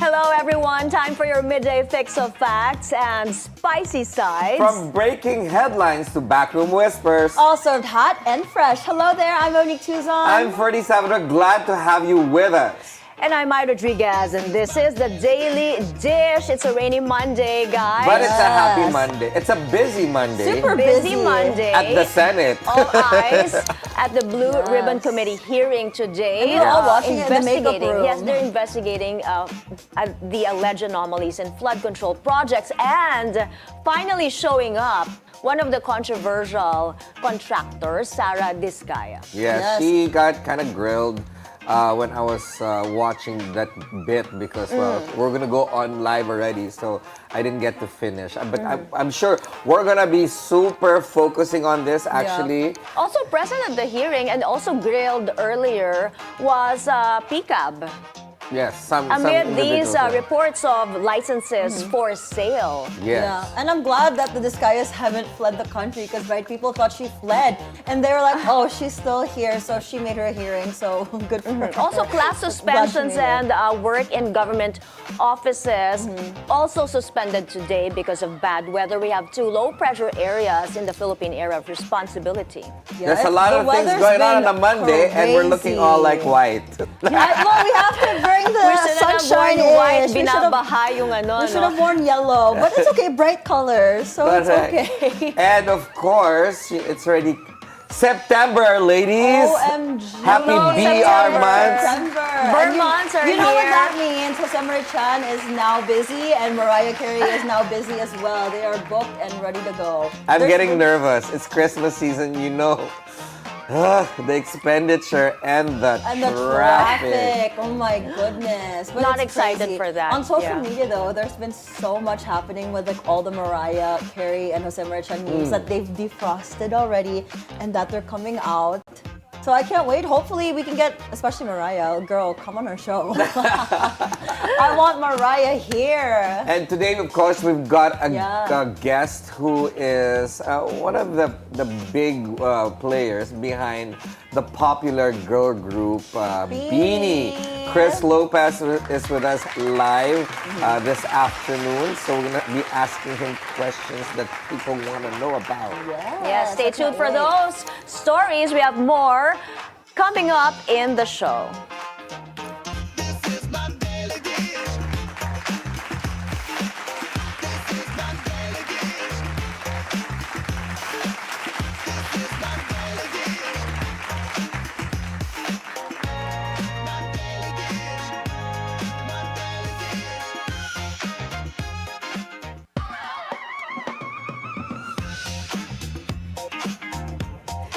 Hello, everyone. Time for your midday fix of facts and spicy sides. From breaking headlines to backroom whispers. All served hot and fresh. Hello there, I'm Monique Tuzon. I'm Ferdi Salvador. Glad to have you with us. And I'm Mai Rodriguez, and this is the Daily Dish. It's a rainy Monday, guys. But it's a happy Monday. It's a busy Monday. Super busy Monday. At the Senate. All eyes at the Blue Ribbon Committee hearing today. And we're all watching it in the makeup room. Yes, they're investigating the alleged anomalies in flood control projects, and finally showing up one of the controversial contractors, Sara Diskaya. Yes, she got kind of grilled when I was watching that bit because, well, we're going to go on live already, so I didn't get to finish. But I'm sure we're going to be super focusing on this, actually. Yeah. Also present at the hearing and also grilled earlier was PCAB. Yes, some amid these individuals, reports of licenses for sale. Yes. Yeah, and I'm glad that the Diskayas haven't fled the country because, right, people thought she fled. And they were like, oh, she's still here, so she made her hearing, so good for her. Also, class suspensions and work in government offices also suspended today because of bad weather. We have two low-pressure areas in the Philippine area of responsibility. There's a lot of things going on a Monday, and we're looking all like white. Yeah, well, we have to bring the sunshine in. White, binabaha yung ano, we should have worn yellow, but it's okay, bright colors, so it's okay. And of course, it's already September, ladies. OMG. Happy BR month. Vermonts are here. You know what that means? Jose Marie Chan is now busy and Mariah Carey is now busy as well. They are booked and ready to go. I'm getting nervous. It's Christmas season, you know. The expenditure and the traffic. Oh my goodness. But Not it's excited crazy. for that. On social media though, there's been so much happening with like all the Mariah Carey and Jose Marie Chan memes that they've defrosted already and that they're coming out. So I can't wait. Hopefully we can get, especially Mariah, girl, come on our show. I want Mariah here. And today, of course, we've got a guest who is one of the big players behind the popular girl group BINI. Chris Lopez is with us live this afternoon, so we're going to be asking him questions that people want to know about. Yes, stay tuned for those stories. We have more coming up in the show.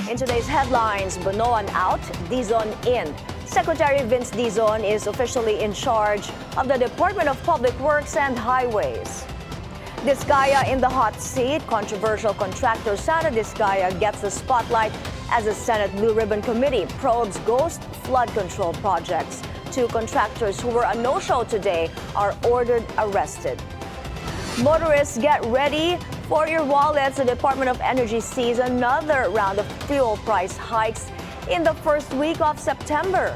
In today's headlines, Bonoan out, Dizon in. Secretary Vince Dizon is officially in charge of the Department of Public Works and Highways. Diskaya in the hot seat. Controversial contractor Sara Diskaya gets the spotlight as the Senate Blue Ribbon Committee probes ghost flood control projects. Two contractors who were a no-show today are ordered arrested. Motorists, get ready for your wallets. The Department of Energy sees another round of fuel price hikes in the first week of September.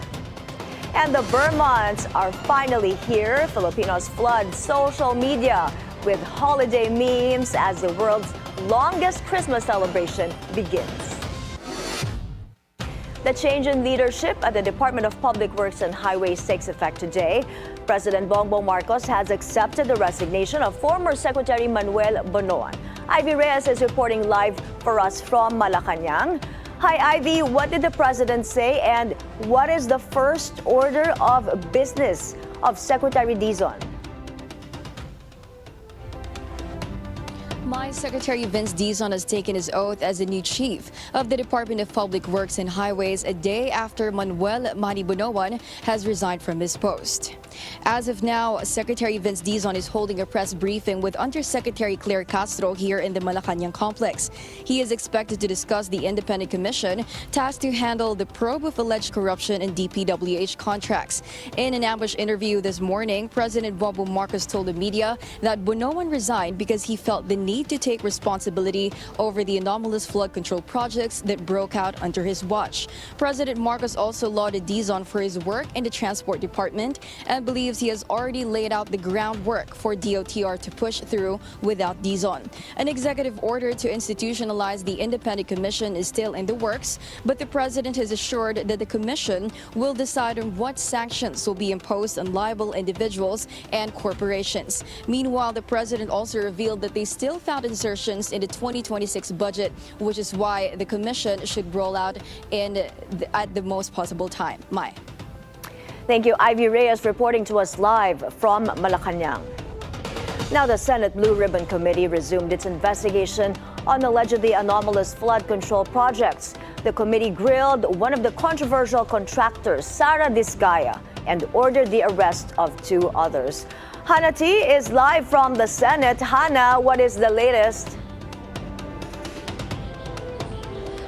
And the Vermonts are finally here. Filipinos flood social media with holiday memes as the world's longest Christmas celebration begins. The change in leadership at the Department of Public Works and Highways takes effect today. President Bongbong Marcos has accepted the resignation of former Secretary Manuel Bonoan. Ivy Reyes is reporting live for us from Malacanang. Hi, Ivy. What did the president say, and what is the first order of business of Secretary Dizon? My Secretary Vince Dizon has taken his oath as the new chief of the Department of Public Works and Highways a day after Manuel Manny Bonoan has resigned from his post. As of now, Secretary Vince Dizon is holding a press briefing with Undersecretary Claire Castro here in the Malacanang complex. He is expected to discuss the independent commission tasked to handle the probe of alleged corruption in DPWH contracts. In an ambush interview this morning, President Bongbong Marcos told the media that Bonoan resigned because he felt the need agreed to take responsibility over the anomalous flood control projects that broke out under his watch. President Marcos also lauded Tuzon for his work in the Transport Department and believes he has already laid out the groundwork for DOTR to push through without Tuzon. An executive order to institutionalize the independent commission is still in the works, but the president has assured that the commission will decide on what sanctions will be imposed on liable individuals and corporations. Meanwhile, the president also revealed that they still found insertions in the 2026 budget, which is why the commission should roll out at the most possible time. Mai. Thank you, Ivy Reyes, reporting to us live from Malacanang. Now, the Senate Blue Ribbon Committee resumed its investigation on allegedly anomalous flood control projects. The committee grilled one of the controversial contractors, Sara Discaya, and ordered the arrest of 2 others. Hannah T is live from the Senate. Hannah, what is the latest?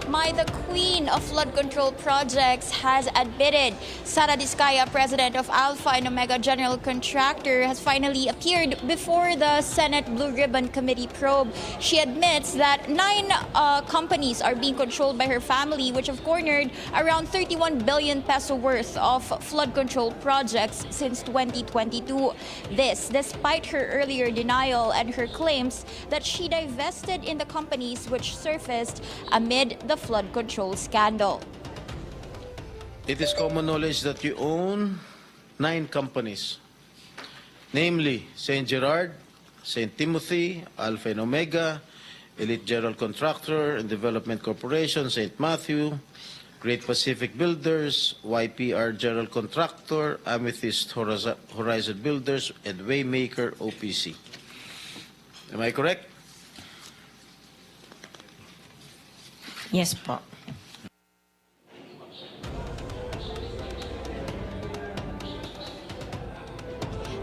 Mai, the queen of flood control projects, has admitted. Sara Discaya, president of Alpha and Omega General Contractor, has finally appeared before the Senate Blue Ribbon Committee probe. She admits that 9 companies are being controlled by her family, which have cornered around 31 billion peso worth of flood control projects since 2022. This despite her earlier denial and her claims that she divested in the companies which surfaced amid the flood control scandal. It is common knowledge that you own 9 companies, namely St. Gerard, St. Timothy, Alpha and Omega, Elite General Contractor and Development Corporation, St. Matthew, Great Pacific Builders, YPR General Contractor, Amethyst Horizon Builders, and Waymaker OPC. Am I correct? Yes po.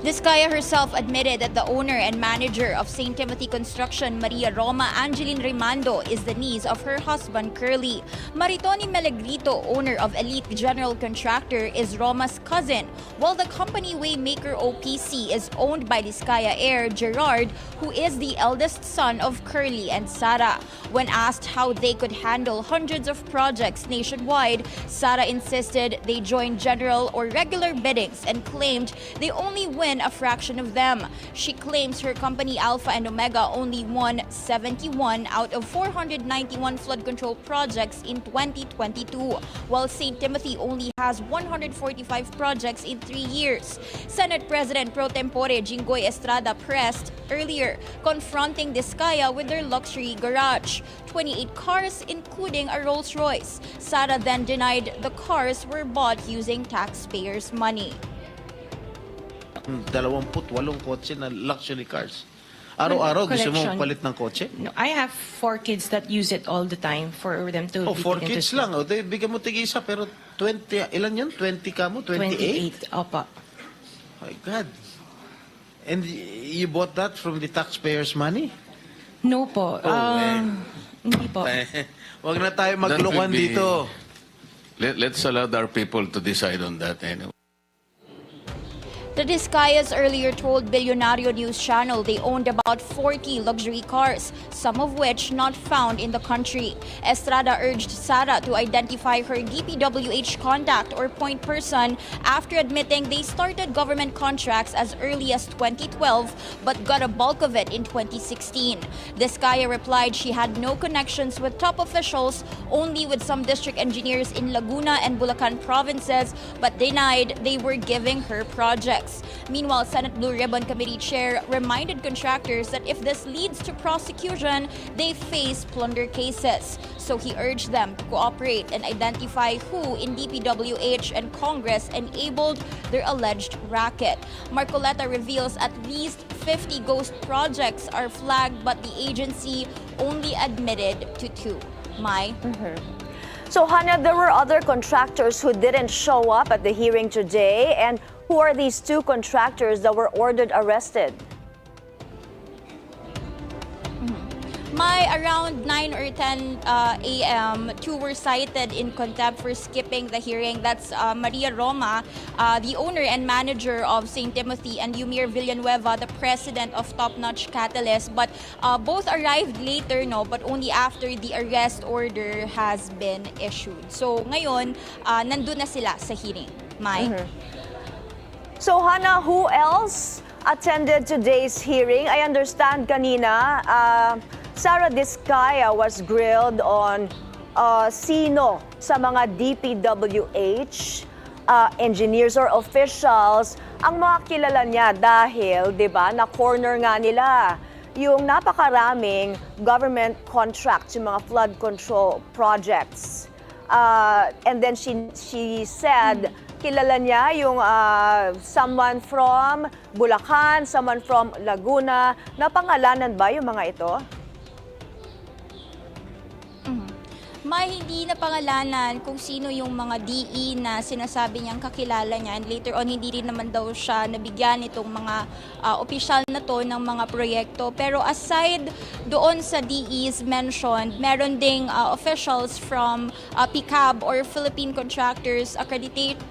Discaya herself admitted that the owner and manager of St. Timothy Construction, Maria Roma Angeline Rimando, is the niece of her husband, Curly. Maritoni Melegrito, owner of Elite General Contractor, is Roma's cousin, while the company Waymaker OPC is owned by Discaya heir Gerard, who is the eldest son of Curly and Sara. When asked how they could handle hundreds of projects nationwide, Sara insisted they join general or regular biddings and claimed they only win a fraction of them. She claims her company Alpha and Omega only won 71 out of 491 flood control projects in 2022, while St. Timothy only has 145 projects in 3 years. Senate President Pro Tempore Jinggoy Estrada pressed earlier, confronting Discaya with their luxury garage. 28 cars, including a Rolls-Royce. Sara then denied the cars were bought using taxpayers' money. 28 kotse na luxury cars. Araw-araw gusto mo palit ng kotse? No, I have 4 kids that use it all the time for them to... Oh, 4 kids lang. O, bigyan mo tig-isa, pero 20, ilan yun? 20 ka mo? 28? 28, opo. My God. And you bought that from the taxpayers' money? No po. Hindi po. Wag na tayo maglokohan dito. Let's allow our people to decide on that anyway. The Discayas earlier told Bilyonaryo News Channel they owned about 40 luxury cars, some of which not found in the country. Estrada urged Sara to identify her DPWH contact or point person after admitting they started government contracts as early as 2012 but got a bulk of it in 2016. Discaya replied she had no connections with top officials, only with some district engineers in Laguna and Bulacan provinces, but denied they were giving her projects. Meanwhile, Senate Blue Ribbon Committee Chair reminded contractors that if this leads to prosecution, they face plunder cases. So he urged them to cooperate and identify who in DPWH and Congress enabled their alleged racket. Marcoleta reveals at least 50 ghost projects are flagged, but the agency only admitted to 2. Mai? So, Hannah, there were other contractors who didn't show up at the hearing today. And who are these 2 contractors that were ordered arrested? May around 9 or 10 a.m., two were cited in contempt for skipping the hearing. That's Maria Roma, the owner and manager of St. Timothy, and Yumir Villanueva, the president of Top Notch Catalyst. But both arrived later, no, but only after the arrest order has been issued. So ngayon, nandun na sila sa hearing. Mai? So Hannah, who else attended today's hearing? I understand kanina, Sara Diskaya was grilled on sino sa mga DPWH engineers or officials ang mga kilala niya dahil, di ba, na-corner nga nila yung napakaraming government contracts, yung mga flood control projects. And then she said, kilala niya yung someone from Bulacan, someone from Laguna. Napangalanan ba yung mga ito? May hindi na pangalanan kung sino yung mga DE na sinasabi niyang kakilala niya, and later on hindi rin naman daw siya nabigyan itong mga opisyal na to ng mga proyekto. Pero aside doon sa DEs mentioned, meron ding officials from PCAB or Philippine Contractors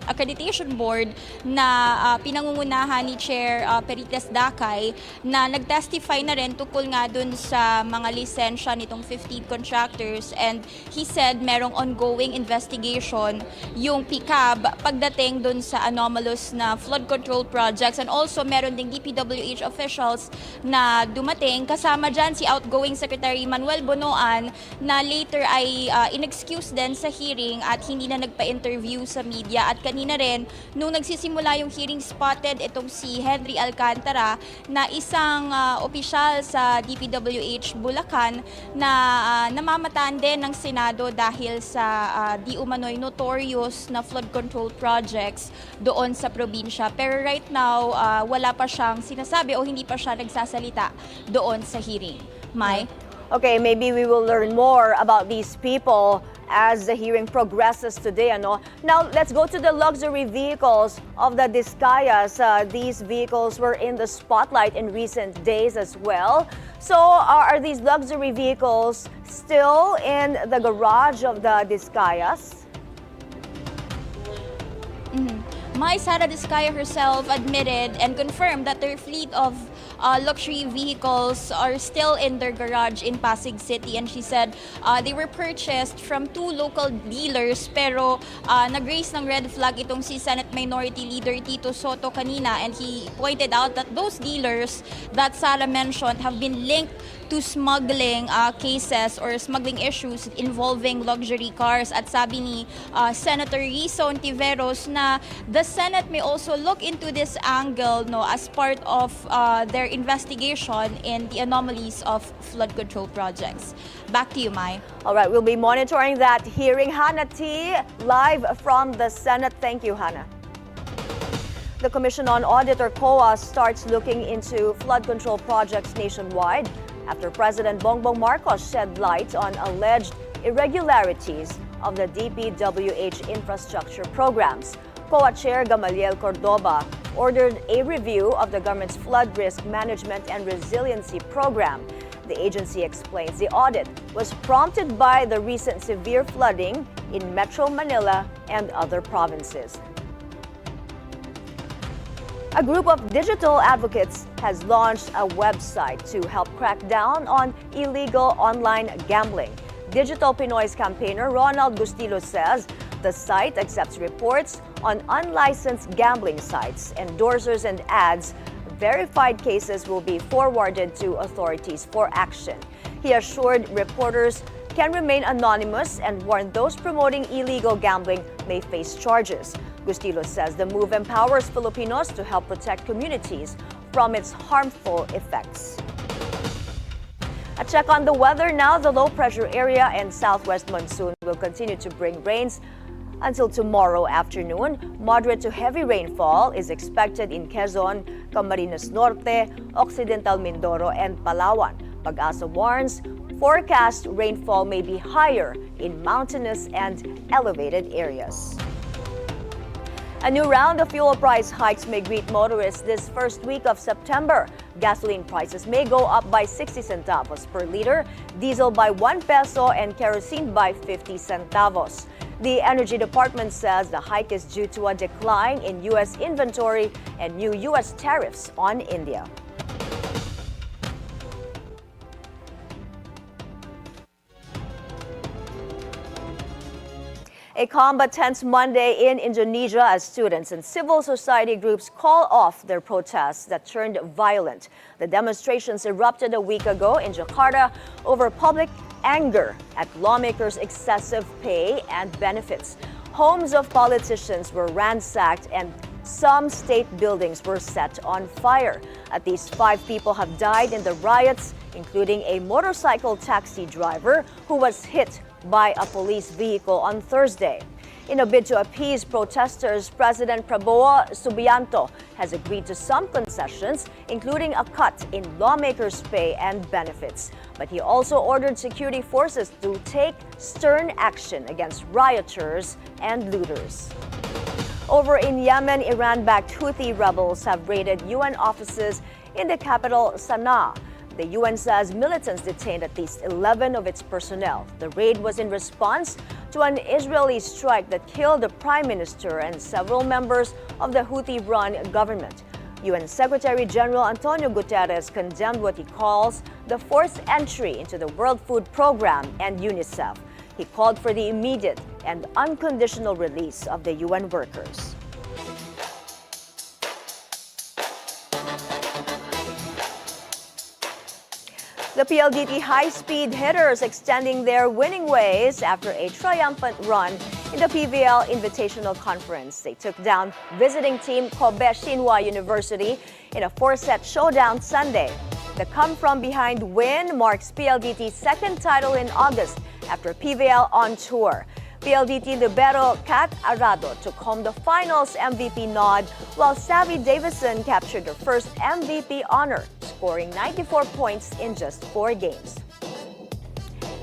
Accreditation Board na pinangungunahan ni Chair Perites Dakay na nagtestify na rin tukol nga dun sa mga lisensya nitong 15 contractors, and he said merong ongoing investigation yung PCAB pagdating dun sa anomalous na flood control projects, and also meron ding DPWH officials na dumating, kasama dyan si outgoing Secretary Manuel Bonoan na later ay inexcuse din sa hearing at hindi na nagpa-interview sa media. At kanina rin, nung nagsisimula yung hearing, spotted itong si Henry Alcantara na isang opisyal sa DPWH Bulacan na namamataan din ng Senado dahil sa di umano'y notorious na flood control projects doon sa probinsya. Pero right now, wala pa siyang sinasabi o hindi pa siya nagsasalita doon sa hearing. Mai? Okay, maybe we will learn more about these people as the hearing progresses today. Ano? Now, let's go to the luxury vehicles of the Diskayas. These vehicles were in the spotlight in recent days as well. So, are these luxury vehicles still in the garage of the Diskayas? Mai Sara Diskaya herself admitted and confirmed that their fleet of luxury vehicles are still in their garage in Pasig City, and she said they were purchased from two local dealers, pero nag-raise ng red flag itong si Senate Minority Leader Tito Soto kanina, and he pointed out that those dealers that Sara mentioned have been linked to smuggling cases or smuggling issues involving luxury cars. At sabi ni Senator Risa Ontiveros na the Senate may also look into this angle, no, as part of their investigation in the anomalies of flood control projects. Back to you, Mai. All right, we'll be monitoring that hearing. Hannah T, live from the Senate. Thank you, Hannah. The Commission on Audit, or COA, starts looking into flood control projects nationwide after President Bongbong Marcos shed light on alleged irregularities of the DPWH infrastructure programs. COA Chair Gamaliel Cordoba ordered a review of the government's flood risk management and resiliency program. The agency explains the audit was prompted by the recent severe flooding in Metro Manila and other provinces. A group of digital advocates has launched a website to help crack down on illegal online gambling. Digital Pinoy's campaigner Ronald Gustilo says the site accepts reports on unlicensed gambling sites, endorsers, and ads. Verified cases will be forwarded to authorities for action. He assured reporters can remain anonymous and warned those promoting illegal gambling may face charges. Gustilo says the move empowers Filipinos to help protect communities from its harmful effects. A check on the weather now. The low pressure area and southwest monsoon will continue to bring rains until tomorrow afternoon. Moderate to heavy rainfall is expected in Quezon, Camarines Norte, Occidental Mindoro, and Palawan. Pag-asa warns forecast rainfall may be higher in mountainous and elevated areas. A new round of fuel price hikes may greet motorists this first week of September. Gasoline prices may go up by 60 centavos per liter, diesel by 1 peso, and kerosene by 50 centavos. The Energy Department says the hike is due to a decline in U.S. inventory and new U.S. tariffs on India. A combat tense Monday in Indonesia as students and civil society groups call off their protests that turned violent. The demonstrations erupted a week ago in Jakarta over public anger at lawmakers' excessive pay and benefits. Homes of politicians were ransacked and some state buildings were set on fire. At least 5 people have died in the riots, including a motorcycle taxi driver who was hit by a police vehicle on Thursday. In a bid to appease protesters, President Prabowo Subianto has agreed to some concessions, including a cut in lawmakers' pay and benefits. But he also ordered security forces to take stern action against rioters and looters. Over in Yemen, Iran-backed Houthi rebels have raided UN offices in the capital, Sana'a. The UN says militants detained at least 11 of its personnel. The raid was in response to an Israeli strike that killed the prime minister and several members of the Houthi-run government. UN Secretary General Antonio Guterres condemned what he calls the forced entry into the World Food Program and UNICEF. He called for the immediate and unconditional release of the UN workers. The PLDT high-speed hitters extending their winning ways after a triumphant run in the PVL Invitational Conference. They took down visiting team Kobe Shinhwa University in a 4-set showdown Sunday. The come-from-behind win marks PLDT's second title in August after PVL on tour. PLDT libero Kat Arado took home the finals MVP nod, while Savvy Davison captured her first MVP honor, scoring 94 points in just 4 games.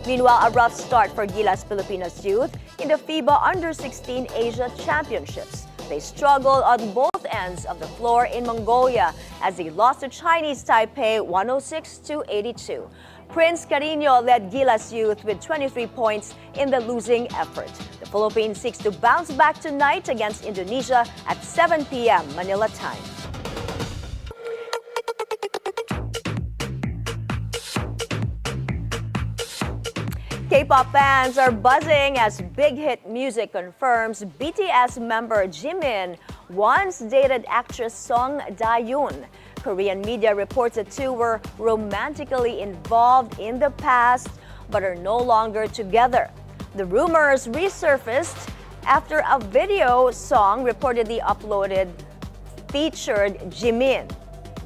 Meanwhile, a rough start for Gilas Pilipinas youth in the FIBA Under-16 Asia Championships. They struggled on both ends of the floor in Mongolia as they lost to Chinese Taipei 106-82. Prince Carino led Gilas Youth with 23 points in the losing effort. The Philippines seeks to bounce back tonight against Indonesia at 7 p.m. Manila time. K-pop fans are buzzing as big hit music confirms BTS member Jimin once dated actress Song Da-yoon. Korean media reports the two were romantically involved in the past but are no longer together. The rumors resurfaced after a video Song reportedly uploaded featured Jimin.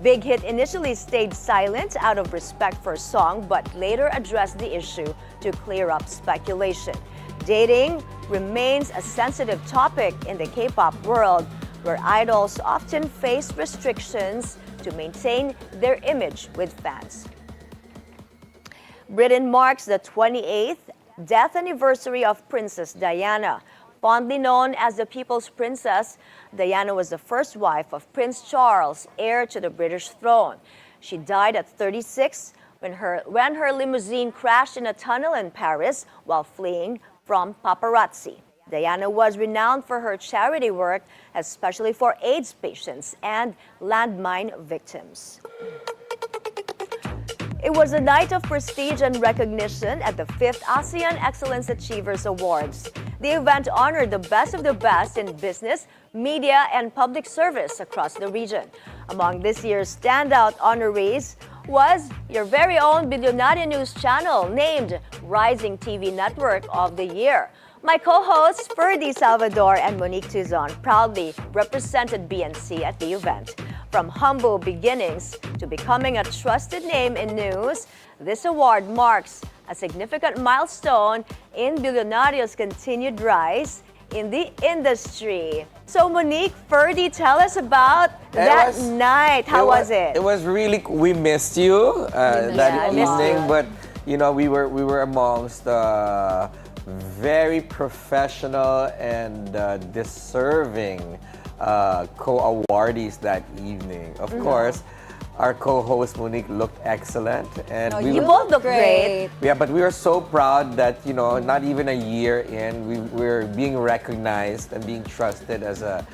Big Hit initially stayed silent out of respect for Song but later addressed the issue to clear up speculation. Dating remains a sensitive topic in the K-pop world, where idols often face restrictions to maintain their image with fans. Britain marks the 28th death anniversary of Princess Diana. Fondly known as the People's Princess, Diana was the first wife of Prince Charles, heir to the British throne. She died at 36 when her limousine crashed in a tunnel in Paris while fleeing from paparazzi. Diana was renowned for her charity work, especially for AIDS patients and landmine victims. It was a night of prestige and recognition at the 5th ASEAN Excellence Achievers Awards. The event honored the best of the best in business, media, and public service across the region. Among this year's standout honorees was your very own Bilyonaryo News channel, named Rising TV Network of the Year. My co-hosts Ferdi Salvador and Monique Tuzon proudly represented BNC at the event. From humble beginnings to becoming a trusted name in news, this award marks a significant milestone in Bilyonaryo's continued rise in the industry. So Monique, Ferdi, tell us about that night. How was it? It was really, we missed you that evening, but you know, we were amongst very professional and deserving co-awardees that evening. Of course, our co-host Monique looked excellent, and No, we You were- both look great. yeah, but we were so proud that, not even a year in, we're being recognized and being trusted as a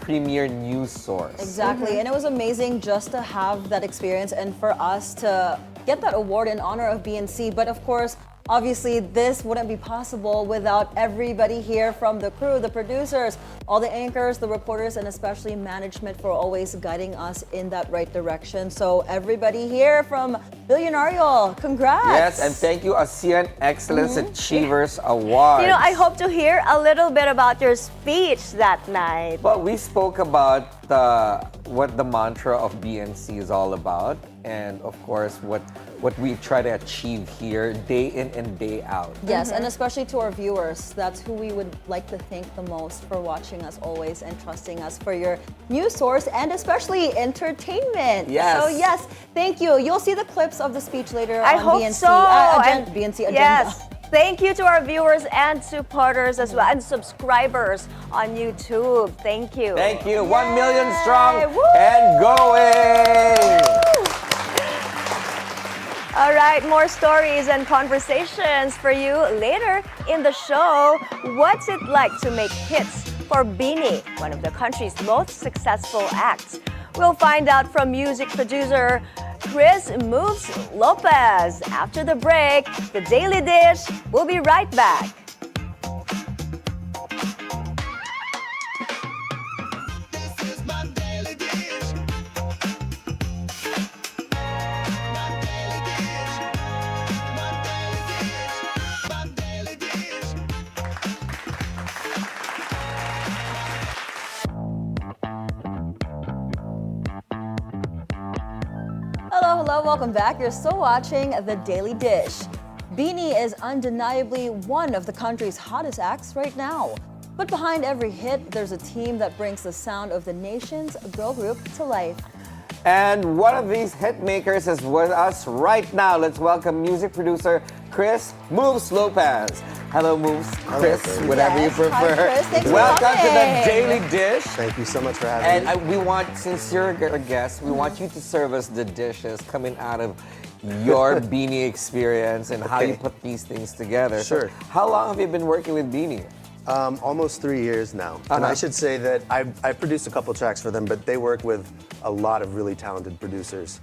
premier news source. Exactly, and it was amazing just to have that experience and for us to get that award in honor of BNC. But of course, obviously, this wouldn't be possible without everybody here from the crew, the producers, all the anchors, the reporters, and especially management for always guiding us in that right direction. So everybody here from Bilyonaryo, congrats! Yes, and thank you, ASEAN Excellence Achievers Award. I hope to hear a little bit about your speech that night. Well, we spoke about what the mantra of BNC is all about, and of course, what we try to achieve here day in and day out. Yes, and especially to our viewers, that's who we would like to thank the most for watching us always and trusting us for your news source and especially entertainment. Yes. So yes, thank you. You'll see the clips of the speech later I on hope BNC, so. BNC agenda. Yes. Thank you to our viewers and supporters as well, and subscribers on YouTube. Thank you. Thank you. 1 million strong Woo! and going. All right, more stories and conversations for you later in the show. What's it like to make hits for BINI, one of the country's most successful acts? We'll find out from music producer Chris Moophs Lopez. After the break, the Daily Dish. We'll be right back. Hello, welcome back. You're still watching The Daily Dish. BINI is undeniably one of the country's hottest acts right now. But behind every hit, there's a team that brings the sound of the nation's girl group to life. And one of these hit makers is with us right now. Let's welcome music producer Chris Moophs Lopez. Hello, Moophs. Chris, Ferdi. whatever Yes. you prefer. Hi, Chris. Thanks for Welcome to the coming. Daily Dish. Thank you so much for having me. And we want, since you're a guest, we want you to serve us the dishes coming out of your BINI experience and how you Okay. put these things together. So Sure. how long have you been working with BINI? Almost 3 years now. And I should say that I produced a couple tracks for them, but they work with a lot of really talented producers.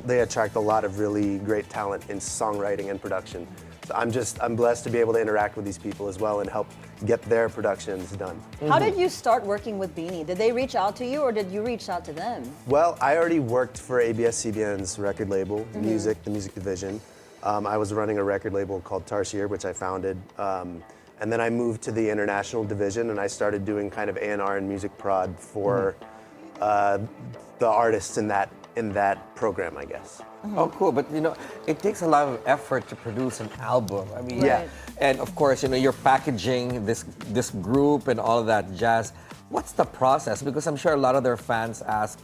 They attract a lot of really great talent in songwriting and production. So I'm blessed to be able to interact with these people as well and help get their productions done. How did you start working with BINI? Did they reach out to you or did you reach out to them? Well, I already worked for ABS-CBN's record label, the music division. I was running a record label called Tarsier, which I founded. And then I moved to the international division and I started doing kind of A&R and music prod for the artists in that program, I guess. Oh, cool. But, it takes a lot of effort to produce an album. I mean, Yeah. And of course, you're packaging this group and all of that jazz. What's the process? Because I'm sure a lot of their fans ask,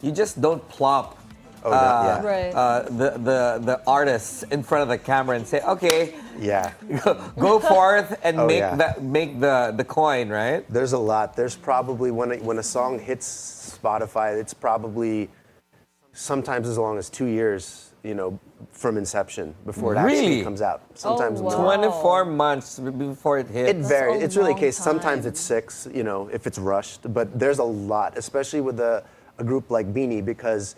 you just don't plop Right. the artists in front of the camera and say, okay, Yeah. go forth and Oh, make yeah. make the coin, right? There's a lot. There's probably, when a song hits Spotify, it's probably sometimes as long as 2 years, from inception before it Really? actually comes out. Sometimes wow. more. 24 months before it hits. It varies. a It's really a long case. Sometimes time. it's 6, if it's rushed. But there's a lot, especially with a group like BINI, because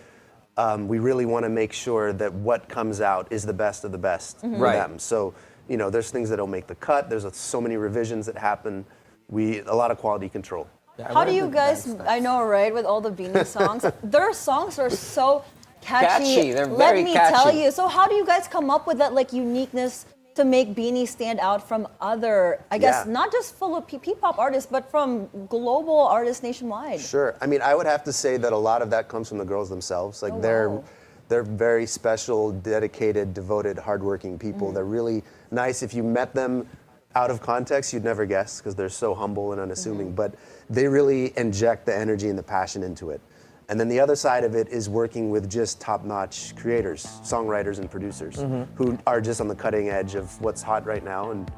we really want to make sure that what comes out is the best of the best for Right. them. So, there's things that don't make the cut. There's so many revisions that happen. A lot of quality control. Yeah, I How do learned you the guys, dance I know, right, with all the BINI songs, their songs are so catchy. Catchy, they're Let very me catchy. tell you. So how do you guys come up with that uniqueness to make BINI stand out from other, I guess, Yeah. not just full of P-pop artists, but from global artists nationwide? Sure. I mean, I would have to say that a lot of that comes from the girls themselves. Like wow. they're very special, dedicated, devoted, hardworking people. They're really nice. If you met them out of context, you'd never guess because they're so humble and unassuming. But they really inject the energy and the passion into it. And then the other side of it is working with just top-notch creators, songwriters and producers who are just on the cutting edge of what's hot right now. And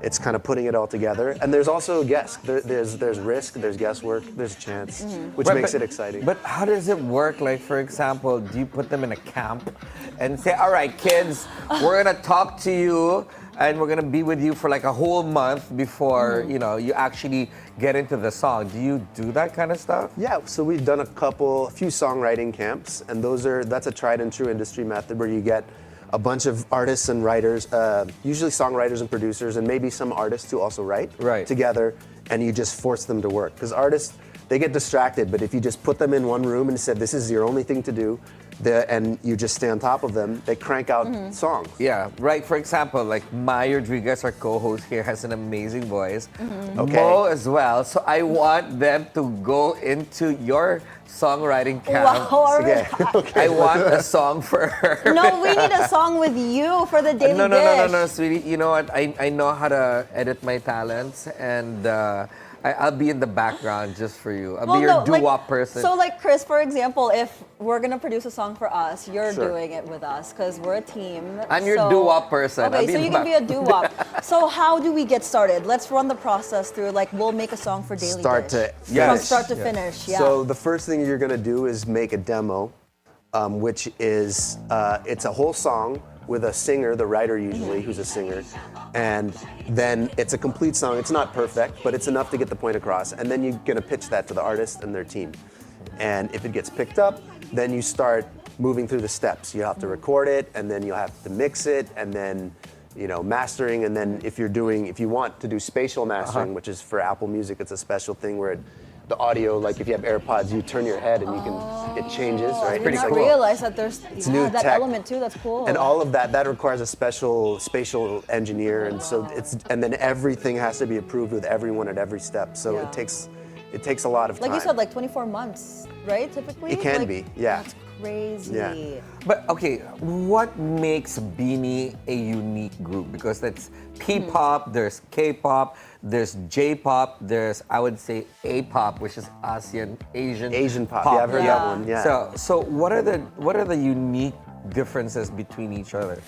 it's kind of putting it all together. And there's also guess. There's risk, there's guesswork, there's chance, which makes it exciting. But how does it work? Like, for example, do you put them in a camp and say, all right, kids, we're going to talk to you and we're going to be with you for like a whole month before, you know, you actually get into the song. Do you do that kind of stuff? Yeah, so we've done a few songwriting camps, and that's a tried and true industry method where you get a bunch of artists and writers, usually songwriters and producers, and maybe some artists who also write together, and you just force them to work. Because artists, they get distracted, but if you just put them in one room and said, this is your only thing to do, and you just stay on top of them, they crank out songs. Yeah, right. For example, like Mai Rodriguez, our co-host here, has an amazing voice. Okay. Mo as well. So I want them to go into your songwriting camp. Wow, Okay. I want a song for her. No, we need a song with you for the Daily No, Dish. sweetie. You know what? I know how to edit my talents, and I'll be in the background just for you. I'll be your doo-wop person. So, like, Chris, for example, if we're gonna produce a song for us, you're Sure. doing it with us because we're a team. I'm your doo-wop person. I'll Okay, be so in you the can be a doo-wop. So how do we get started? Let's run the process through. Like, we'll make a song for Daily Start Dish. to Yes. From start to finish. Yeah. So the first thing you're gonna do is make a demo, which is it's a whole song with a singer, the writer usually, who's a singer, and then it's a complete song. It's not perfect, but it's enough to get the point across. And then you're gonna pitch that to the artist and their team. And if it gets picked up, then you start moving through the steps. You have to record it, and then you'll have to mix it, and then mastering, and then if you want to do spatial mastering, which is for Apple Music, it's a special thing where the audio, like if you have AirPods, you turn your head and it changes, right? I did not like- realize that there's new that tech. element too. That's cool. And all of that requires a special spatial engineer, and so and then everything has to be approved with everyone at every step. So Yeah. it takes a lot of time. like you said, like 24 months, right? Typically. It can Like, be, yeah. That's crazy. Yeah. But okay, what makes BINI a unique group? Because that's P-pop, there's K-pop, there's J-pop, there's, I would say, A-pop, which is Asian pop. Yeah, I've heard that one. Yeah. So what are the unique differences between each other?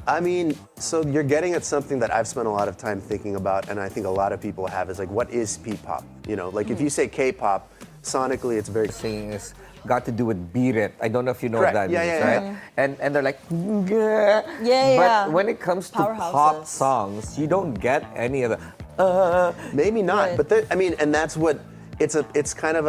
I mean, so you're getting at something that I've spent a lot of time thinking about, and I think a lot of people have, is like, what is P-pop? Like if you say K-pop, sonically it's very Saying is got to do with beat it. I don't know if you know Correct. what that Yeah, means, yeah, right? And they're like, yeah. Yeah, But yeah. when it comes to pop Powerhouses. songs, you don't get any of the. Maybe not, Right. but I mean, and that's what it's kind of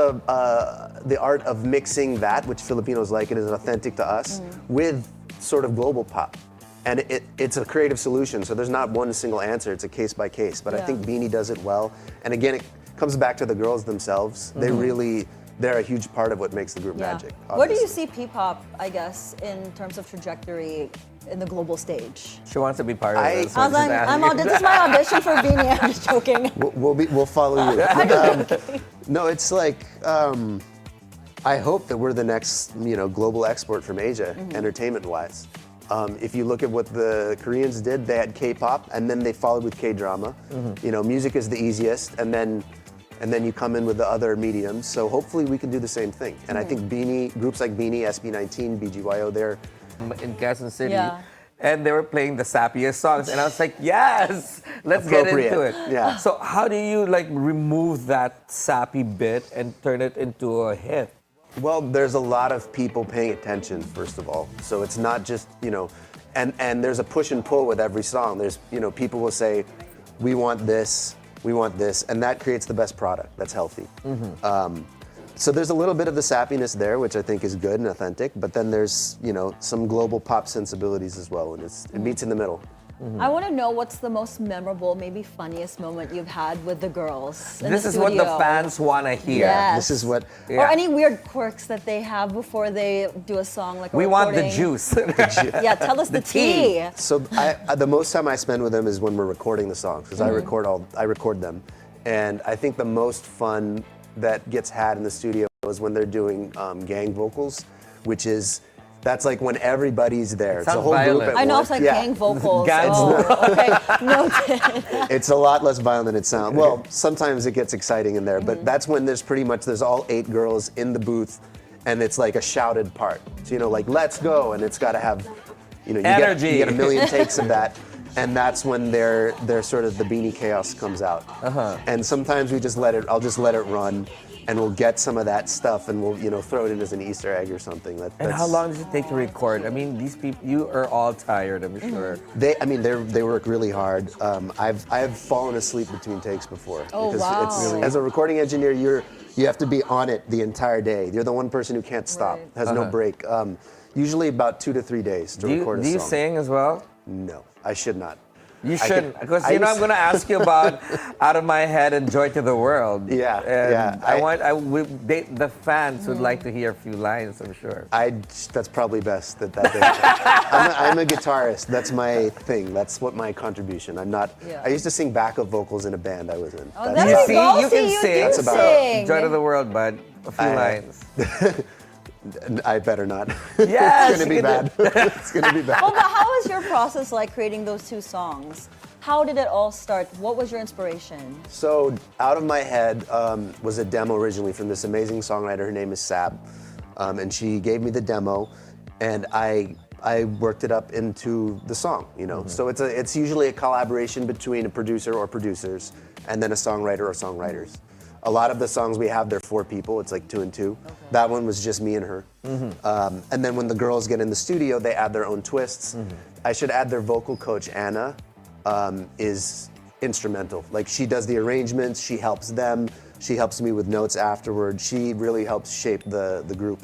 the art of mixing that, which Filipinos like, it is authentic to us, with sort of global pop, and it's a creative solution. So there's not one single answer; it's a case by case. But I Yeah. think BINI does it well, and again, it comes back to the girls themselves. They're a huge part of what makes the group magic. Where do you obviously. see P-pop, I guess, in terms of trajectory in the global stage? She wants to be part of this. I was like, this is my audition for BINI. I'm just joking. We'll follow you. No, it's like I hope that we're the next global export from Asia, entertainment-wise. If you look at what the Koreans did, they had K-pop, and then they followed with K-drama. Music is the easiest, and then you come in with the other mediums. So hopefully we can do the same thing. And I think groups like BINI, SB19, BGYO, they're in Quezon City. Yeah. And they were playing the sappiest songs, and I was like, "Yes, let's get into Appropriate. it." Yeah. So how do you remove that sappy bit and turn it into a hit? Well, there's a lot of people paying attention, first of all. So it's not just, and there's a push and pull with every song. There's, people will say, we want this, and that creates the best product. That's healthy. So there's a little bit of the sappiness there, which I think is good and authentic, but then there's, some global pop sensibilities as well, and it meets in the middle. I want to know what's the most memorable, maybe funniest moment you've had with the girls in This the is what the studio. fans want to hear. Yes. This is what Yeah. Or any weird quirks that they have before they do a song, like a We want the recording. juice. Yeah, tell us the tea. So the most time I spend with them is when we're recording the songs, because I record them, and I think the most fun that gets had in the studio is when they're doing gang vocals, that's like when everybody's there. It's a sounds whole group violent. at I know once. it's like Yeah. gang vocals. Gang Okay, noted. It's a lot less violent than it sounds. Well, sometimes it gets exciting in there, but that's when there's all 8 girls in the booth, and it's like a shouted part. So like let's go, and it's got to have, Energy. You get a million takes of that. and that's when they're sort of the BINI chaos comes out. And sometimes I'll just let it run, and we'll get some of that stuff, and we'll throw it in as an Easter egg or something. And how long does it take to record? I mean, these people, you are all tired, I'm sure. They work really hard. I've fallen asleep between takes before. Oh, because wow. it's really, as a recording engineer, you have to be on it the entire day. You're the one person who can't stop, has no break. Usually about 2 to 3 days to record a song. Do you sing as well? No, I should not. You shouldn't, because I'm going to ask you about Out of My Head and Joy to the World. Yeah, and the fans would like to hear a few lines, I'm sure. That's probably best that I'm a guitarist. That's my thing. That's what my contribution. I'm not. Yeah. I used to sing backup vocals in a band I was in. Oh, you can sing. That's about it. Joy to the World, bud. A few lines. I better not. Yes, it's gonna be bad. It's gonna be bad. Well, but how was your process like creating those 2 songs? How did it all start? What was your inspiration? So, Out of My Head was a demo originally from this amazing songwriter. Her name is Sab, and she gave me the demo, and I worked it up into the song. So it's usually a collaboration between a producer or producers, and then a songwriter or songwriters. A lot of the songs we have, they're 4 people. It's like 2 and 2. Okay. That one was just me and her. And then when the girls get in the studio, they add their own twists. I should add their vocal coach, Anna, is instrumental. Like, she does the arrangements, she helps them, she helps me with notes afterward. She really helps shape the group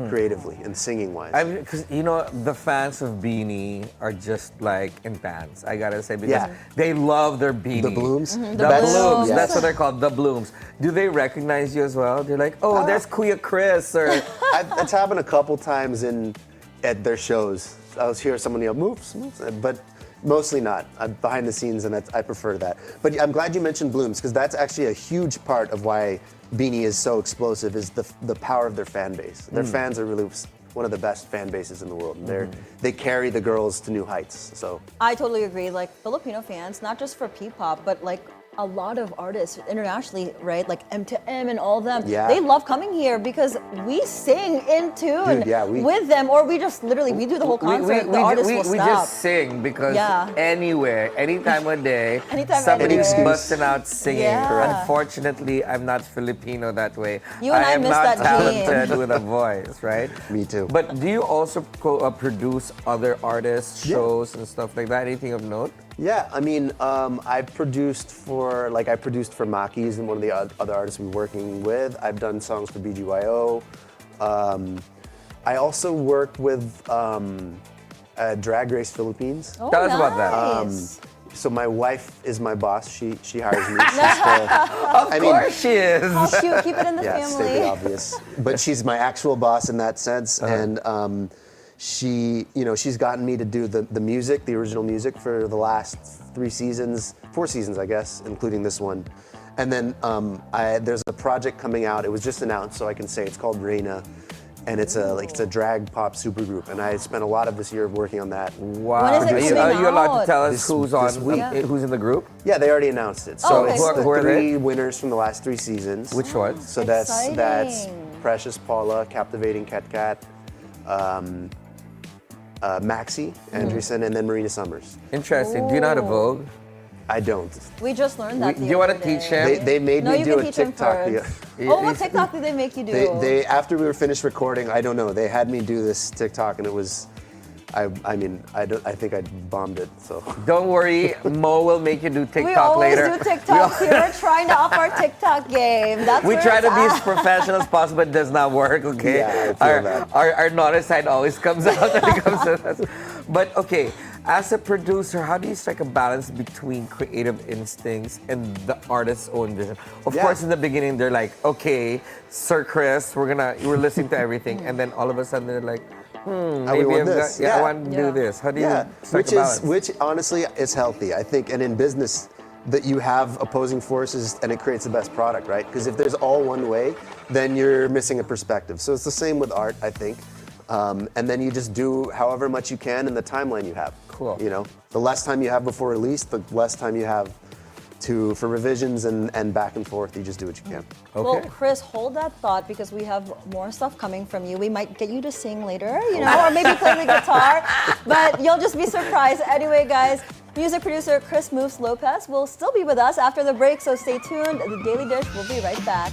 creatively and singing-wise. Because, the fans of BINI are just like intense, I gotta say, because they love their BINI. The Blooms? Mm-hmm. The Blooms, yes. that's what they're called, the Blooms. Do they recognize you as well? They're like, oh, there's Kuya Chris, or... It's happened a couple times at their shows. I was hearing someone yell, Moophs, but mostly not. I'm behind the scenes, and I prefer that. But I'm glad you mentioned Blooms, because that's actually a huge part of why BINI is so explosive, is the power of their fan base. Their fans are really one of the best fan bases in the world. They carry the girls to new heights. So I totally agree. Like, Filipino fans, not just for P-pop, but like a lot of artists internationally, right? Like M2M and all of them. Yeah. They love coming here because we sing in tune with them, or we just literally, we do the whole concert, the artist will stop. We just sing because anywhere, any time of day, somebody's busting out singing. Yeah. Unfortunately, I'm not Filipino that way. You and I am miss not that talented gene. with a voice, right? Me too. But do you also produce other artists, shows, and stuff like that? Anything of note? Yeah, I mean, I produced for Maki's and one of the other artists we're working with. I've done songs for BGYO. I also worked with Drag Race Philippines. Oh, Tell us about nice. that. So my wife is my boss. She hires me. Of course she is. How cute, keep it in the Yeah, state the family. obvious. But she's my actual boss in that sense, and she's gotten me to do the music, the original music, for the last 4 seasons, I guess, including this one. And then there's a project coming out. It was just announced, so I can say it's called Reina, and it's a drag pop supergroup. And I spent a lot of this year working on that. Wow. When is it Are coming you allowed to out? tell us who's week. in the group? Yeah, they already announced it. So Oh, okay. it's the Who are they? 3 winners from the last 3 seasons. Which ones? So that's Exciting. Precious Paula, Captivating Cat Cat, Maxi Andreessen, and then Marina Summers. Interesting. Do you know how to Vogue? I don't. We just learned that. Do you want to teach him? They made No, me you do can a teach him TikTok. first. Oh, what TikTok did they make you do? They after we were finished recording, I don't know. They had me do this TikTok, and it was, I think I bombed it. So Don't worry, Mo will make you do TikTok we always later. do TikToks here. We're trying to up our TikTok game. That's We where try it's to be as at. professional as possible, but it does not work, okay? Yeah, I feel that. Our naughty side always comes out when it comes to us. But okay, as a producer, how do you strike a balance between creative instincts and the artist's own vision? Of course, in the beginning, they're like, okay, Sir Chris, we're listening to everything. And then all of a sudden, they're like, maybe I want to do this. How do you strike a balance? Which honestly is healthy, I think. And in business, that you have opposing forces, and it creates the best product, right? Because if there's all one way, then you're missing a perspective. So it's the same with art, I think. And then you just do however much you can in the timeline you have. Cool. The less time you have before release, the less time you have for revisions and back and forth. You just do what you can. Okay. Well, Chris, hold that thought because we have more stuff coming from you. We might get you to sing later, or maybe play the guitar, but you'll just be surprised. Anyway, guys, Music producer Chris Moophs Lopez will still be with us after the break, so stay tuned. The Daily Dish will be right back.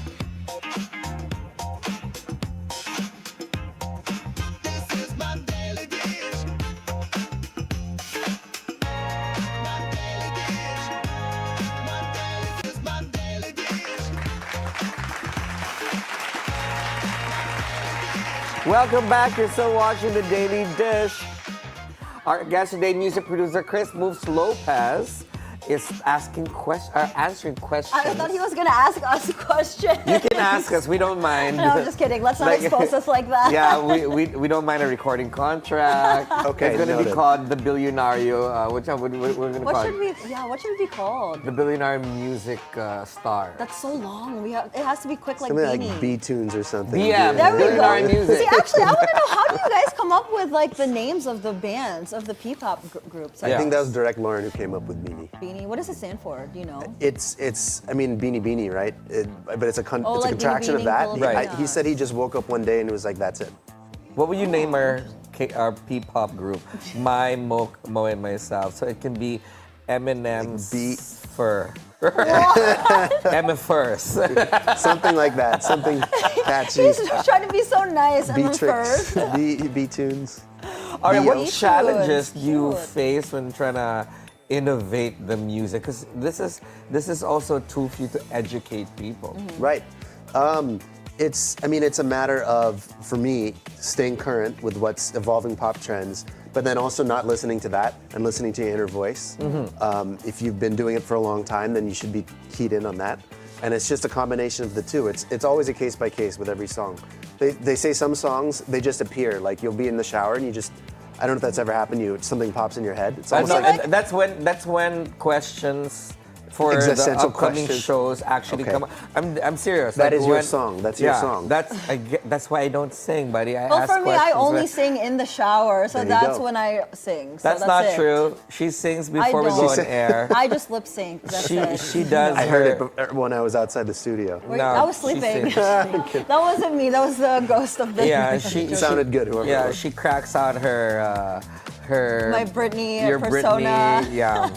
Welcome back. You're still watching The Daily Dish. Our guest today, music producer Chris Moophs Lopez, is answering questions. I thought he was going to ask us a question. You can ask us. We don't mind. No, I'm just kidding. Let's not expose us like that. Yeah, we don't mind a recording contract. Okay, it's going to be noted. called the Bilyonaryo. Which one we're going to call What it? should it be called? The Bilyonaryo Music Star. That's so long. It has to be quick like Something BINI. like B-tunes or something. BM. There we Bilyonaryo go. Music. See, actually, I want to know, how do you guys come up with like the names of the bands, of the P-pop groups? I think that was Direct Lauren who came up with BINI. BINI. What does it stand for? Do you know? I mean, Beanie, right? But it's a Oh, it's a like contraction of Beanie that. Beanie Right. He said he just woke up one day and it was like, that's it. What would you name our P-pop group? My, Mo, and myself. So it can be Eminem's Fur. MFers. Something like that. Something catchy. He's trying to be so nice. I'm B-tricks. first. B-tunes. All right, what Cute. challenges do you Cute. face when trying to innovate the music? Because this is also a tool for you to educate people. Right. It's a matter of, for me, staying current with what's evolving pop trends, but then also not listening to that and listening to your inner voice. If you've been doing it for a long time, then you should be keyed in on that. And it's just a combination of the two. It's always a case by case with every song. They say some songs, they just appear. Like you'll be in the shower and you just, I don't know if that's ever happened to you, something pops in your head. It's almost like, That's when questions for the Existential upcoming questions. shows actually Okay. come. I'm serious. That Like is your song. That's your song. That's why I don't sing, buddy. I Well, ask for me, I questions, only but sing in the shower, so There you that's go. when I sing. So That's not it. true. She sings I before we don't. go on air. I just lip sync. That's it. She does. I heard it when I was outside the studio. Wait, No, I was she sleeping. sings. That wasn't me. That was the ghost of the. Yeah, It sounded good, whoever it Yeah, was. she cracks out her My Britney your persona. Britney, yeah.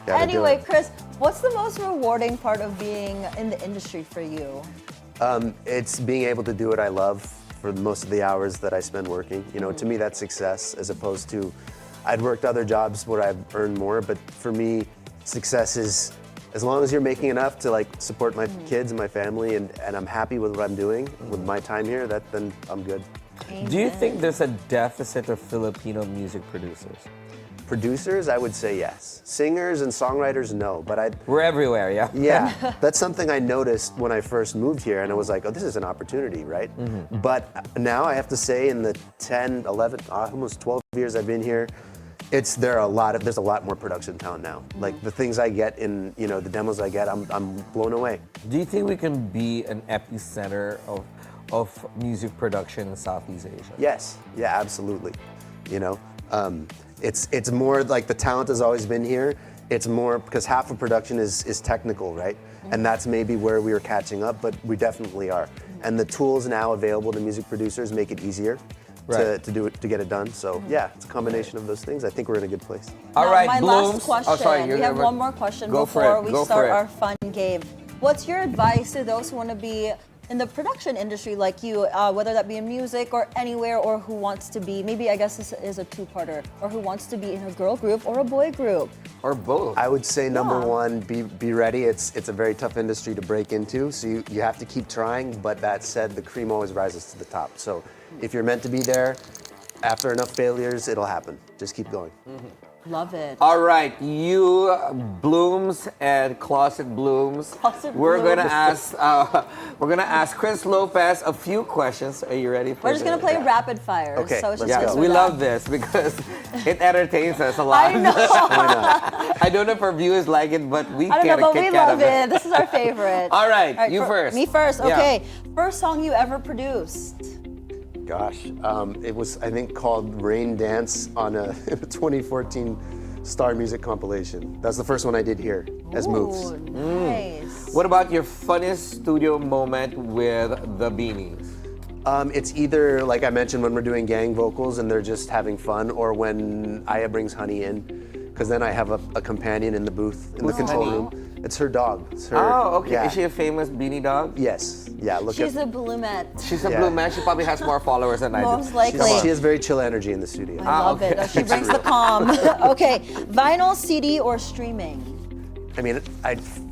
Gotta do Anyway, it. Chris, what's the most rewarding part of being in the industry for you? It's being able to do what I love for most of the hours that I spend working. You know, to me, that's success as opposed to, I'd worked other jobs where I've earned more, but for me, success is as long as you're making enough to like support my kids and my family, and I'm happy with what I'm doing with my time here, then I'm good. Do you think there's a deficit of Filipino music producers? Producers, I would say yes. Singers and songwriters, no. But We're everywhere, yeah? yeah, that's something I noticed when I first moved here, and I was like, oh, this is an opportunity, right? But now I have to say, in the 10, 11, almost 12 years I've been here, there's a lot more production talent now. Like the things I get in, the demos I get, I'm blown away. Do you think we can be an epicenter of music production in Southeast Asia? Yes, yeah, absolutely. It's more like the talent has always been here. It's more because half of production is technical, right? And that's maybe where we were catching up, but we definitely are. And the tools now available to music producers make it easier to get it done. So yeah, it's a combination of those things. I think we're in a good place. All Now, right, my Blooms. last question. Oh, sorry, We have one more question Go for before it, we go start for it. our fun game. What's your advice to those who want to be in the production industry like you, whether that be in music or anywhere, or who wants to be, maybe I guess this is a two-parter, or who wants to be in a girl group or a boy group? Or both. I would say number Yeah. one, be ready. It's a very tough industry to break into, so you have to keep trying. But that said, the cream always rises to the top. So if you're meant to be there, after enough failures, it'll happen. Just keep going. Love it. All right, you Blooms and Closet Blooms. Closet we're Blooms. gonna ask Chris Lopez a few questions. Are you ready for We're just going to play rapid fire. Okay, So it's let's just go. good for we that. love this because it entertains us a lot. I know. I don't know if our viewers like it, but we I don't get know, a but we kick out love of it. This is our favorite. All right, you for- first. Me first, Yeah. okay. First song you ever produced? Gosh, it was, I think, called Rain Dance on a 2014 Star Music compilation. That's the first one I did here as Moophs. Ooh, nice. What about your funniest studio moment with the Beanies? It's either, like I mentioned, when we're doing gang vocals and they're just having fun, or when Aya brings Honey in. because then I have a companion in the booth, in the control room. It's her dog. It's her, Oh, okay. Yeah. Is she a famous BINI dog? Yes. Yeah, look She's at... a blumette. She's a Yeah. blue man. She probably has more followers than I do. Most likely. She has very chill energy in the studio. I love okay. it. She brings the calm. Okay, vinyl, CD, or streaming? I mean,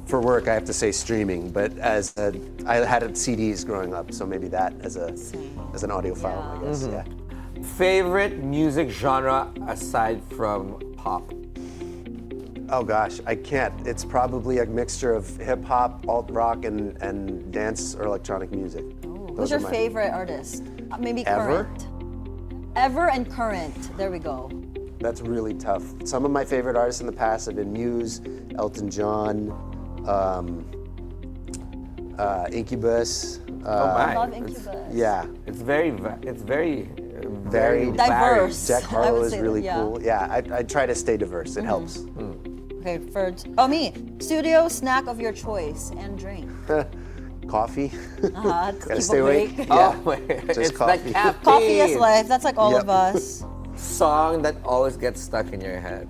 for work, I have to say streaming, but I had CDs growing up, so maybe that as an audiophile, I guess. Mm-hmm. Yeah. Favorite music genre aside from pop? Oh gosh, I can't. It's probably a mixture of hip hop, alt rock, and dance or electronic music. Who's your favorite artist? Maybe Ever? current. Ever and current. There we go. That's really tough. Some of my favorite artists in the past have been Muse, Elton John, Incubus. I My. love Incubus. Yeah, It's very very Diverse. Jack I Harlow would is say really that, yeah. cool. Yeah, I try to stay diverse. It helps. Okay, me. Studio snack of your choice and drink. Coffee. To Gotta keep stay awake. awake. Yeah. Oh, Just it's coffee. the caffeine. Coffee is life. That's like all Yep. of us. Song that always gets stuck in your head.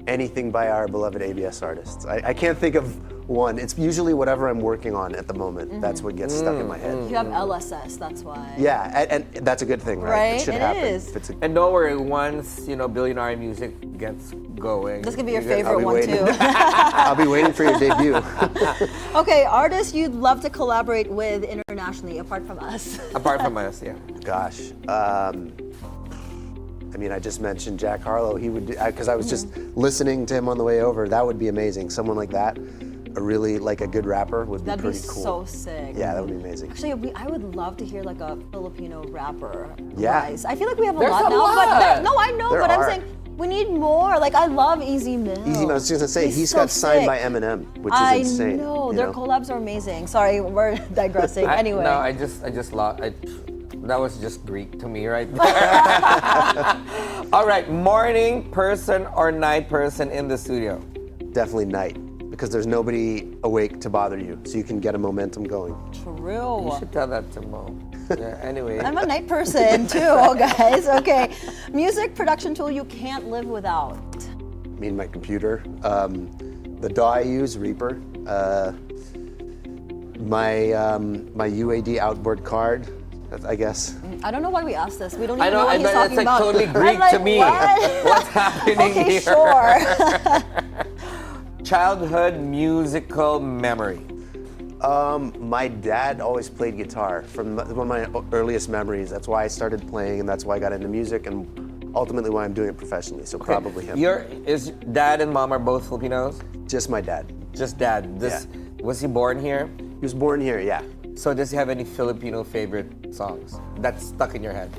Anything by our beloved ABS artists. I can't think of one. It's usually whatever I'm working on at the moment. That's what gets stuck in my head. You have LSS, that's why. Yeah, and that's a good thing, right? Right, It should it happen. is. If it's a, And don't worry, once Bilyonaryo music gets going. This could be your you're gonna- favorite one waiting. too. I'll be waiting for your debut. Okay, artists you'd love to collaborate with internationally, apart from us. Apart from us, yeah. Gosh. I mean, I just mentioned Jack Harlow. He would, because I was just listening to him on the way over. That would be amazing. Someone like that, a good rapper, would be That'd be pretty cool. so sick. Yeah, that would be amazing. Actually, I would love to hear like a Filipino rapper. Yeah. rise. I feel like we have a There's lot a now, lot. but no, I know, There but are. I'm saying we need more. Like I love Easy Mill. Easy, I was just gonna say, he's so got signed sick. by Eminem, which is I insane. know you their collabs are amazing. Sorry, we're digressing. Anyway, No, I just lost. That was just Greek to me right there. All right, morning person or night person in the studio? Definitely night, because there's nobody awake to bother you, so you can get a momentum going. true. You should tell that to Mo. Yeah, anyway. I'm a night person too, guys. Okay, music production tool you can't live without. I mean, my computer, the DAW I use, Reaper, my UAD outboard card, I guess. I don't know why we asked this. We don't I even know, know what and he's that's talking like about. totally I'm Greek like, to me. what? What's happening Okay, here? sure. Childhood musical memory. My dad always played guitar from one of my earliest memories. That's why I started playing, and that's why I got into music, and ultimately why I'm doing it professionally. So probably him. Is dad and mom are both Filipinos? Just my dad. Just dad. Was he born here? He was born here, yeah. So does he have any Filipino favorite songs that's stuck in your head?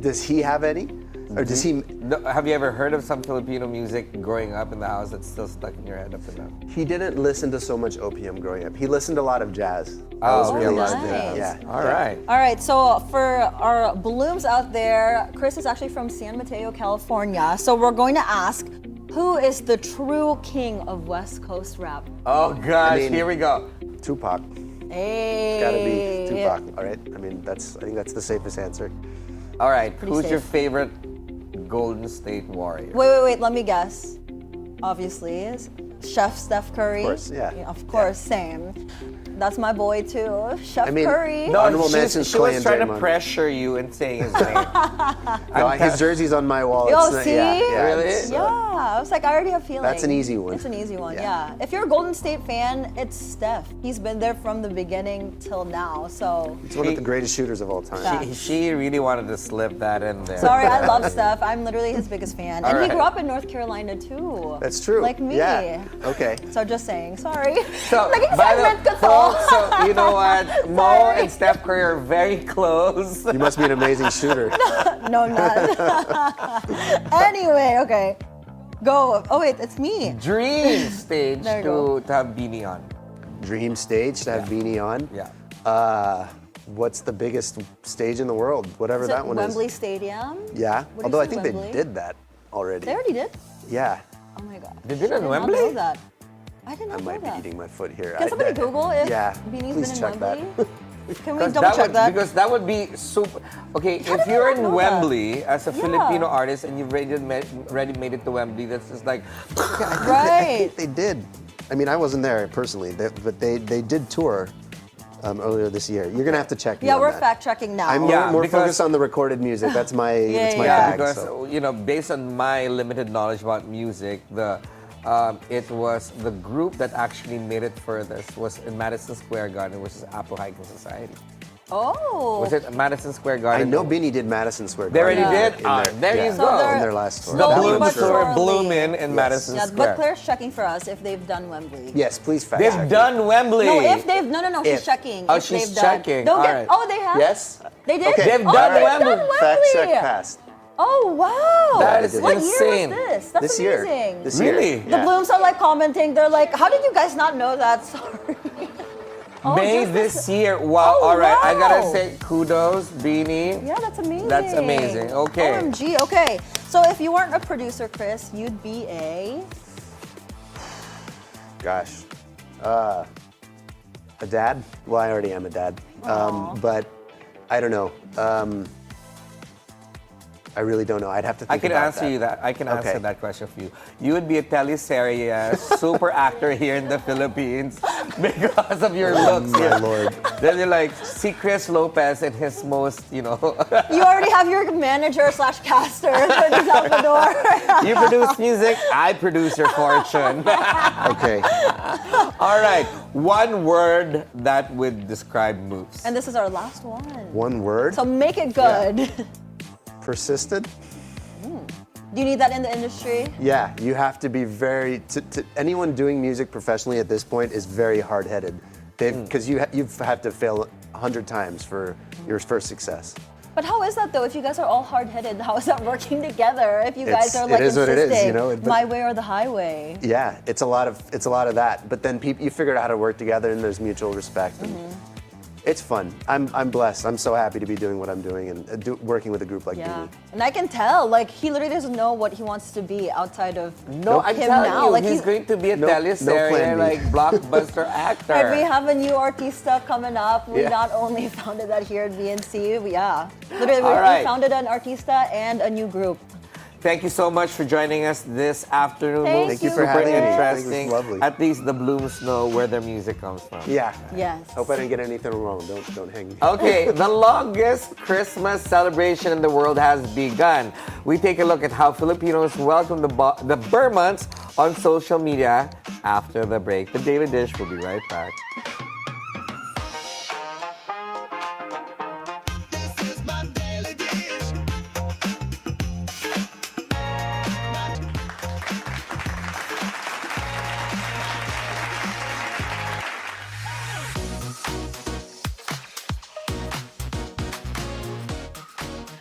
Does he have any? Or does he? No, have you ever heard of some Filipino music growing up in the house that's still stuck in your head up to now? He didn't listen to so much opium growing up. He listened to a lot of jazz. Oh, That was really nice. his thing. Yeah. All right. All right, so for our blooms out there, Chris is actually from San Mateo, California. So we're going to ask, who is the true king of West Coast rap? Oh gosh, mean- here we go. Tupac. Hey. Gotta be Tupac. All right. I mean, I think that's the safest answer. All right, Pretty who's your safe. favorite Golden State Warrior? Wait, let me guess. Obviously, is Chef Steph Curry. Of course, yeah. Of course, same. That's my boy too, Chef I mean, Curry. no, Honorable mentions she Clay was and trying to Draymond. pressure you in saying his name. No, his jersey's on my wall. Yo, It's not- see? Yeah, Really? it's, Yeah, I was like, I already have feeling. That's an easy one. It's an easy one, Yeah. yeah. If you're a Golden State fan, it's Steph. He's been there from the beginning till now, so. It's one of the greatest shooters of all time. Yeah. She really wanted to slip that in there. Sorry, I love Steph. I'm literally his biggest fan. And All he right. grew up in North Carolina too. That's true. Like me. Yeah. Okay. So just saying, sorry. So, Naging by the segment ka to. folks, so you know what? Mo Sorry. and Steph Curry are very close. You must be an amazing shooter. No, I'm not. Anyway, okay. Go. Oh wait, it's me. Dream stage There you to have BINI on. Dream stage to have BINI on. Yeah. What's the biggest stage in the world? Whatever Is that it one Wembley is. Stadium? Yeah. What do you Although I say, think Wembley? they did that already. They already did? Yeah. Oh my god. They did it in I did not Wembley? know that. I did I not know might be that. eating my foot here. Can somebody Google if Yeah. BINI's Please been in check Wembley? that. Can we double check that? Because that would be super. Okay, How if did you're I not in know Wembley as a Yeah. Filipino artist and you've already made it to Wembley, that's just like. I Right. think they did. I mean, I wasn't there personally, but they did tour earlier this year. You're gonna have to check. me Yeah, on we're that. fact checking now. I'm Yeah, more because- focused on the recorded music. That's my Yeah, bag. Because so. based on my limited knowledge about music, it was the group that actually made it furthest was in Madison Square Garden, which is Apple Hiking Society. Oh. Was it Madison Square I Garden? know BINI did Madison Square They already Garden. did? in Ah, their- there you yeah, go. they're In their last tour. The slowly Bloom but Tour surely. blooming in Madison Yeah, Square. but Claire's checking for us if they've done Wembley. Yes, please fact They've check me. done Wembley. No, if they've no, she's If. checking. Oh, if she's they've checking. Done. Don't All get. right. Oh, they have. Yes. They did. Okay. They've oh, done they've Wembley. done Wembley. Fact check passed. Oh wow! That is what insane. year was this? That's This amazing. year. This year. Really? The Blooms are like commenting. They're like, "How did you guys not know that?" Sorry. Oh, May just this year. Wow. Oh, All right. I gotta wow. say kudos, BINI. Yeah, that's amazing. That's amazing. Okay. OMG. Okay. So if you weren't a producer, Chris, you'd be a. Gosh. A dad? Well, I already am a dad. But I don't know. I really don't know. I'd have to think I can about answer you that. I can answer Okay. that question for you. You would be a teleserie super actor here in the Philippines because of your looks. My here. lord. Then you're like, see Chris Lopez in his most, You already have your manager / caster, Ferdi Salvador. you produce music, I produce your fortune. Okay. All right, one word that would describe Moophs. And this is our last one. One word. So make it good. Persistent. Do you need that in the industry? Yeah, you have to be very. Anyone doing music professionally at this point is very hard-headed, because you have to fail 100 times for your first success. But how is that though? If you guys are all hard-headed, how is that working together? If you guys It's- are like it is what it is, insisting, you know, but- my way or the highway. Yeah, it's a lot of that. But then you figure out how to work together, and there's mutual respect. And it's fun. I'm blessed. I'm so happy to be doing what I'm doing and working with a group like Yeah, BINI. and I can tell, like, he literally doesn't know what he wants to be outside of No, I'm him telling now. you, Like he's going to be a No teleserie, plan B. like blockbuster actor. And we have a new artista coming up. We Yeah. not only founded that here at BNC, literally All we right. founded an artista and a new group. Thank you so much for joining us this afternoon. Thank Thank you you, for having me. Super Thank you. interesting. It was lovely. At least the Blooms know where their music comes from. Yeah. Yes. Hope I didn't get anything wrong. Don't hang me. Okay, the longest Christmas celebration in the world has begun. We take a look at how Filipinos welcome the Burr months on social media after the break. The Daily Dish will be right back.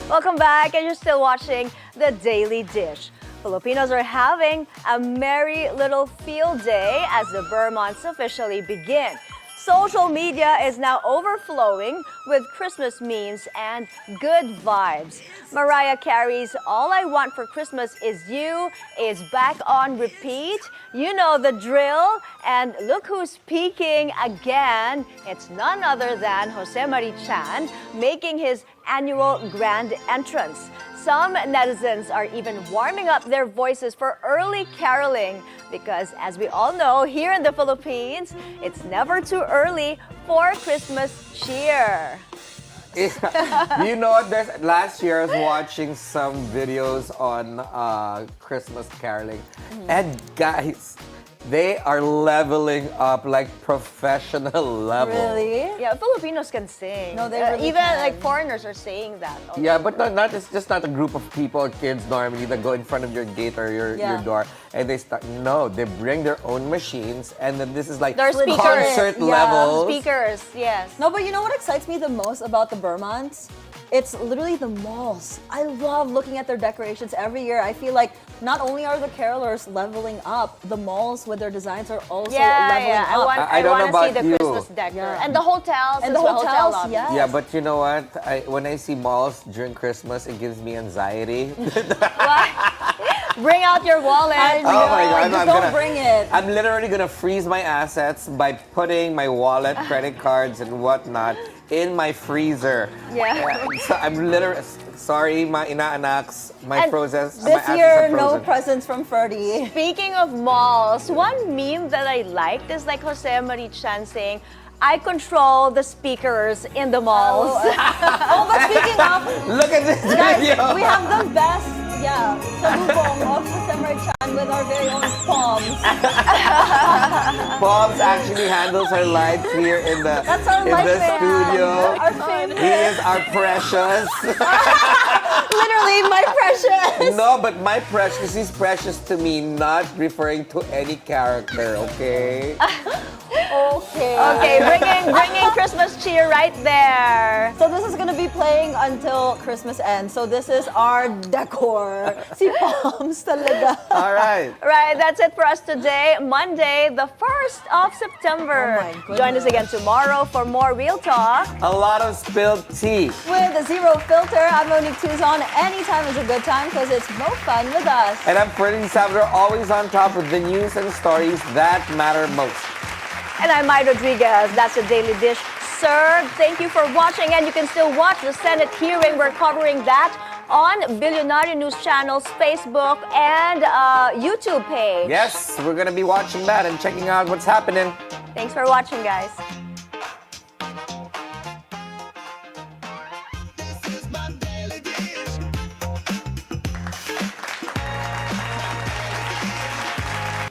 Welcome back, and you're still watching The Daily Dish. Filipinos are having a merry little field day as the Burr months officially begin. Social media is now overflowing with Christmas memes and good vibes. Mariah Carey's All I Want for Christmas Is You is back on repeat. You know the drill. And look who's peaking again. It's none other than Jose Marie Chan making his annual grand entrance. Some netizens are even warming up their voices for early caroling because, as we all know, here in the Philippines, it's never too early for Christmas cheer. You know what? Last year I was watching some videos on Christmas caroling, and guys, they are leveling up like professional level. Really? Yeah, Filipinos can sing. No, they really even can. like foreigners are saying that. Yeah, but it's just not a group of people, kids normally that go in front of your gate or your door and they start. No, they bring their own machines, and then this is like Their speakers, concert levels. Speakers, yes. No, but you know what excites me the most about the Burr months? It's literally the malls. I love looking at their decorations every year. I feel like not only are the carolers leveling up, the malls with their designs are also leveling I up. want, I I don't want know to see about the you. Christmas decor. Yeah. And the hotels And as the well, hotel hotels, lobbies. yes. Yeah, but you know what? When I see malls during Christmas, it gives me anxiety. Bring out your wallet. I know, Oh my God, just don't bring it. I'm literally gonna freeze my assets by putting my wallet, credit cards, and whatnot in my freezer. Yeah. So I'm literally, sorry, my inaanaks, my And frozen. This my year, asses are no frozen. presents from Ferdi. Speaking of malls, one meme that I liked is like Jose Marie Chan saying, I control the speakers in the malls. Oh, but speaking of, Look at this guys, video. we have the best, salubong of Jose Marie Chan with our very own palms. Bob's actually handles her lights here in the That's our light the man. studio. Our favorite. He is our precious. Literally, my precious. No, but my precious is precious to me, not referring to any character, okay? Okay. Okay, bringing Christmas cheer right there. So this is gonna be playing until Christmas ends. So this is our decor. Si palms talaga. All right. Right, that's it for us today, Monday, the 1st of September. Oh my goodness. Join us again tomorrow for more Real Talk. A lot of spilled tea. With a zero filter, I'm Monique Tuzon. Anytime is a good time because it's more fun with us. And I'm Ferdi Salvador, always on top of the news and stories that matter most. And I'm Mai Rodriguez. That's the Daily Dish served. Thank you for watching, and you can still watch the Senate hearing. We're covering that on Bilyonaryo News Channel's Facebook and YouTube page. Yes, we're going to be watching that and checking out what's happening. Thanks for watching, guys.